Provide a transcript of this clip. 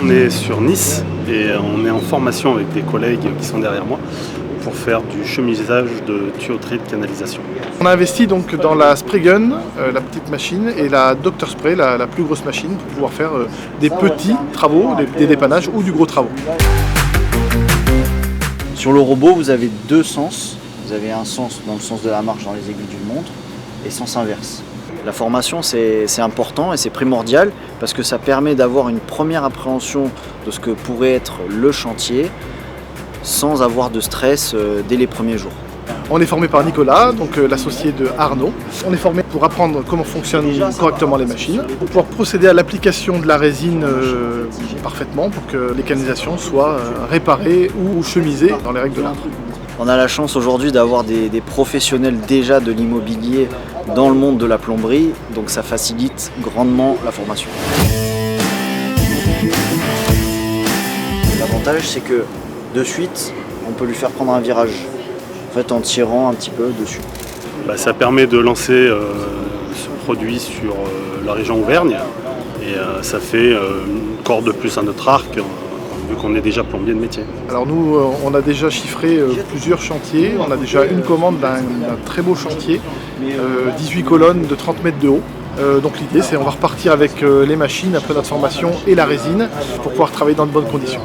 On est sur Nice et on est en formation avec des collègues qui sont derrière moi pour faire du chemisage de tuyauterie de canalisation. On a investi donc dans la spray gun, la petite machine, et la Dr Spray, la plus grosse machine, pour pouvoir faire des petits travaux, des dépannages ou du gros travaux. Sur le robot, vous avez deux sens. Vous avez un sens dans le sens de la marche dans les aiguilles d'une montre et sens inverse. La formation, c'est important et c'est primordial parce que ça permet d'avoir une première appréhension de ce que pourrait être le chantier sans avoir de stress dès les premiers jours. On est formé par Nicolas, donc l'associé de Arnaud. On est formé pour apprendre comment fonctionnent correctement les machines, pour pouvoir procéder à l'application de la résine parfaitement pour que les canalisations soient réparées ou chemisées dans les règles de l'art. On a la chance aujourd'hui d'avoir des professionnels déjà de l'immobilier dans le monde de la plomberie, donc ça facilite grandement la formation. L'avantage, c'est que de suite, on peut lui faire prendre un virage, en fait en tirant un petit peu dessus. Ça permet de lancer ce produit sur la région Auvergne et ça fait une corde de plus à notre arc, vu qu'on est déjà plombier de métier. Alors nous, on a déjà chiffré plusieurs chantiers. On a déjà une commande d'un très beau chantier, 18 colonnes de 30 mètres de haut. Donc l'idée, c'est on va repartir avec les machines après notre formation et la résine pour pouvoir travailler dans de bonnes conditions.